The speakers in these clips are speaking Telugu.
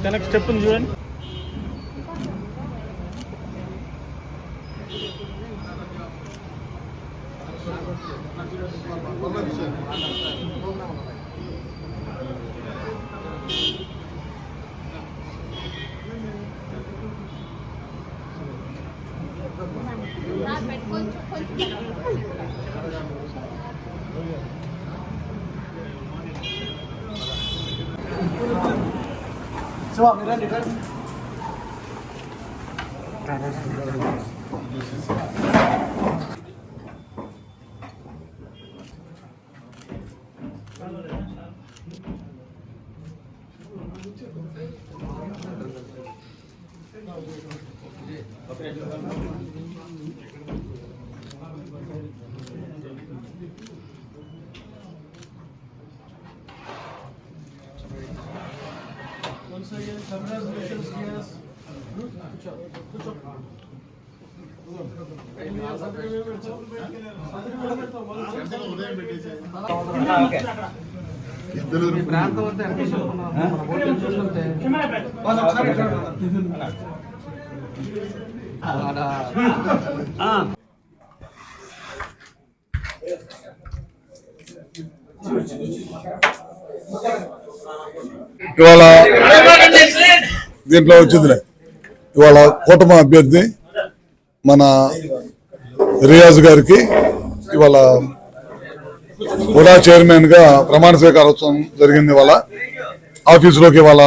వెనక్కి స్టెప్ ఉంది చూడండి. Once again, congratulations, yes. ఇవాళ దీంట్లో వచ్చిందిలే. ఇవాళ కూటమి అభ్యర్థి మన రియాజ్ గారికి ఇవాళ కూడా చైర్మన్ గా ప్రమాణ స్వీకారోత్సవం జరిగింది. ఇవాళ ఆఫీసులోకి ఇవాళ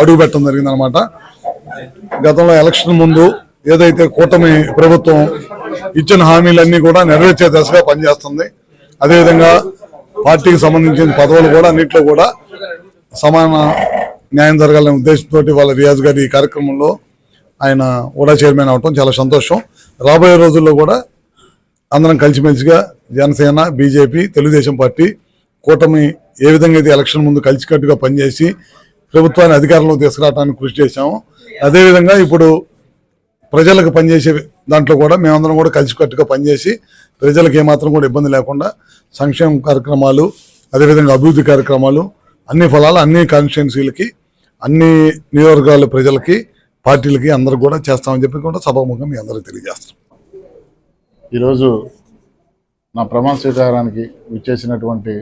అడుగు పెట్టడం జరిగింది అనమాట. గతంలో ఎలక్షన్ ముందు ఏదైతే కూటమి ప్రభుత్వం ఇచ్చిన హామీలన్నీ కూడా నెరవేర్చే దశగా పనిచేస్తుంది. అదేవిధంగా పార్టీకి సంబంధించిన పదవులు కూడా అన్నింటిలో కూడా సమాన న్యాయం జరగాలనే ఉద్దేశంతో వాళ్ళ రియాజ్ గారి ఈ కార్యక్రమంలో ఆయన కూడా చైర్మన్ అవటం చాలా సంతోషం. రాబోయే రోజుల్లో కూడా అందరం కలిసిమెలిసిగా జనసేన, బీజేపీ, తెలుగుదేశం పార్టీ కూటమి ఏ విధంగా అయితే ఎలక్షన్ ముందు కలిసికట్టుగా పనిచేసి ప్రభుత్వాన్ని అధికారంలో తీసుకురావడానికి కృషి చేశాము, అదేవిధంగా ఇప్పుడు ప్రజలకు పనిచేసే దాంట్లో కూడా మేమందరం కూడా కలిసికట్టుగా పనిచేసి ప్రజలకు ఏమాత్రం కూడా ఇబ్బంది లేకుండా సంక్షేమ కార్యక్రమాలు, అదేవిధంగా అభివృద్ధి కార్యక్రమాలు, అన్ని ఫలాలు అన్ని కాన్స్టిట్యున్సీలకి, అన్ని నియోజకవర్గాల ప్రజలకి, పార్టీలకి అందరికి కూడా చేస్తామని చెప్పి కూడా సభాముఖంగా మీ అందరికీ తెలియజేస్తాం. ఈరోజు నా ప్రమాణ స్వీకారానికి విచ్చేసినటువంటి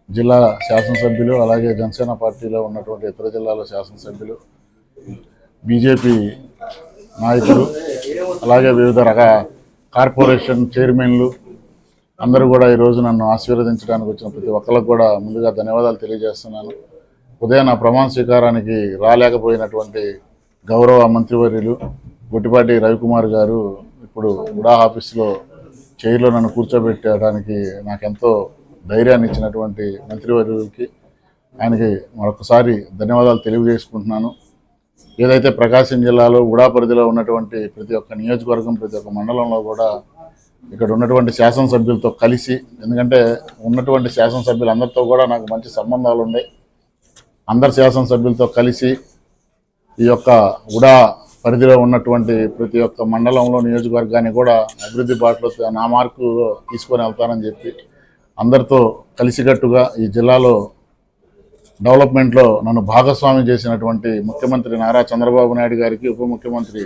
జిల్లా శాసనసభ్యులు, అలాగే జనసేన పార్టీలో ఉన్నటువంటి ఇతర జిల్లాల శాసనసభ్యులు, బీజేపీ నాయకులు, అలాగే వివిధ కార్పొరేషన్ చైర్మన్లు అందరూ కూడా ఈరోజు నన్ను ఆశీర్వదించడానికి వచ్చిన ప్రతి ఒక్కరికి కూడా ముందుగా ధన్యవాదాలు తెలియజేస్తున్నాను. ఉదయం నా ప్రమాణ స్వీకారానికి రాలేకపోయినటువంటి గౌరవ మంత్రివర్యులు గుట్టిపాటి రవికుమార్ గారు ఇప్పుడు ఉడా ఆఫీసులో చైర్లో నన్ను కూర్చోబెట్టడానికి నాకెంతో ధైర్యాన్ని ఇచ్చినటువంటి మంత్రివర్యులకి ఆయనకి మరొకసారి ధన్యవాదాలు తెలియజేసుకుంటున్నాను. ఏదైతే ప్రకాశం జిల్లాలో ఉడా పరిధిలో ఉన్నటువంటి ప్రతి ఒక్క నియోజకవర్గం, ప్రతి ఒక్క మండలంలో కూడా ఇక్కడ ఉన్నటువంటి శాసనసభ్యులతో కలిసి, ఎందుకంటే ఉన్నటువంటి శాసనసభ్యులు అందరితో కూడా నాకు మంచి సంబంధాలు ఉన్నాయి, అందరు శాసనసభ్యులతో కలిసి ఈ యొక్క ఉడా పరిధిలో ఉన్నటువంటి ప్రతి ఒక్క మండలంలో, నియోజకవర్గాన్ని కూడా అభివృద్ధి బాటలో నా మార్కు తీసుకొని వెళ్తానని చెప్పి అందరితో కలిసికట్టుగా ఈ జిల్లాలో డెవలప్మెంట్లో నన్ను భాగస్వామ్యం చేసినటువంటి ముఖ్యమంత్రి నారా చంద్రబాబు నాయుడు గారికి, ఉప ముఖ్యమంత్రి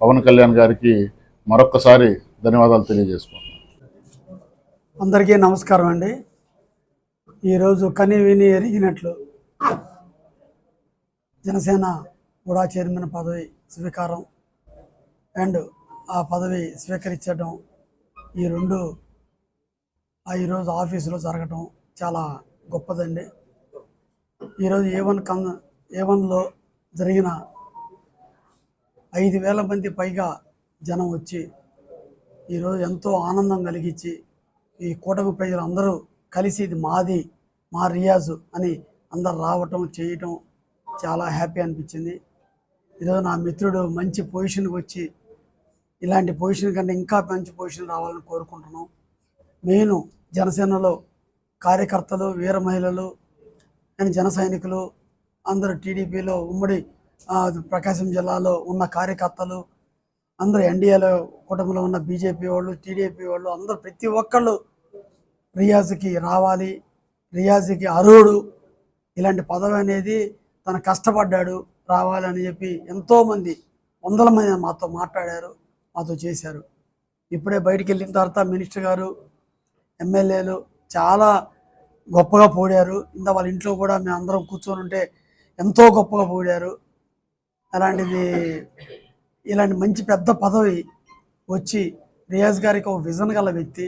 పవన్ కళ్యాణ్ గారికి మరొక్కసారి ధన్యవాదాలు తెలియజేసుకుంటున్నాను. అందరికీ నమస్కారం అండి. ఈరోజు కని విని ఎరిగినట్లు జనసేన ఉడా చైర్మన్ పదవి స్వీకారం అండ్ ఆ పదవి స్వీకరించడం ఈరోజు ఆఫీసులో జరగడం చాలా గొప్పదండి. ఈరోజు A1లో జరిగిన 5,000 మంది పైగా జనం వచ్చి ఈరోజు ఎంతో ఆనందం కలిగించి ఈ కూటమి ప్రజలు అందరూ కలిసి ఇది మాది, మా రియాజు అని అందరు రావటం చేయటం చాలా హ్యాపీ అనిపించింది. ఈరోజు నా మిత్రుడు మంచి పొజిషన్కి వచ్చి ఇలాంటి పొజిషన్ కంటే ఇంకా మంచి పొజిషన్ రావాలని కోరుకుంటున్నాం. మెయిన్ జనసేనలో కార్యకర్తలు, వీర మహిళలు అండ్ జన సైనికులు అందరూ, టీడీపీలో ఉమ్మడి ప్రకాశం జిల్లాలో ఉన్న కార్యకర్తలు అందరూ, ఎన్డీఏలో కూటమిలో ఉన్న బీజేపీ వాళ్ళు, టీడీపీ వాళ్ళు అందరూ ప్రతి ఒక్కళ్ళు రియాజ్కి రావాలి, రియాజ్కి అర్హుడు, ఇలాంటి పదవి అనేది తను కష్టపడ్డాడు రావాలని చెప్పి ఎంతోమంది, వందల మంది మాతో మాట్లాడారు, మాతో చేశారు. ఇప్పుడే బయటికి వెళ్ళిన తర్వాత మినిస్టర్ గారు, ఎమ్మెల్యేలు చాలా గొప్పగా పోడారు. ఇంత వాళ్ళ ఇంట్లో కూడా మేము అందరం కూర్చొని ఉంటే ఎంతో గొప్పగా పోడారు. ఇలాంటి మంచి పెద్ద పదవి వచ్చి రియాజ్ గారికి ఒక విజన్ గల వ్యక్తి.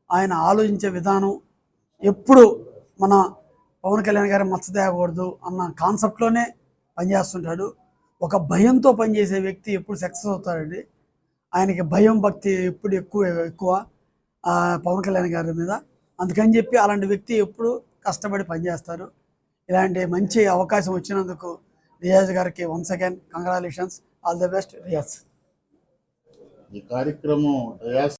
ఆయన ఆలోచించే విధానం ఎప్పుడు మన పవన్ కళ్యాణ్ గారి మచ్చ తేగకూడదు అన్న కాన్సెప్ట్లోనే పనిచేస్తుంటాడు. ఒక భయంతో పనిచేసే వ్యక్తి ఎప్పుడు సక్సెస్ అవుతాడండి. ఆయనకి భయం భక్తి ఎప్పుడు ఎక్కువ పవన్ కళ్యాణ్ గారి మీద. అందుకని చెప్పి అలాంటి వ్యక్తి ఎప్పుడు కష్టపడి పనిచేస్తారు. ఇలాంటి మంచి అవకాశం వచ్చినందుకు రియాజ్ గారికి once again congratulations, all the best Riyaz. ఈ కార్యక్రమం రియాజ్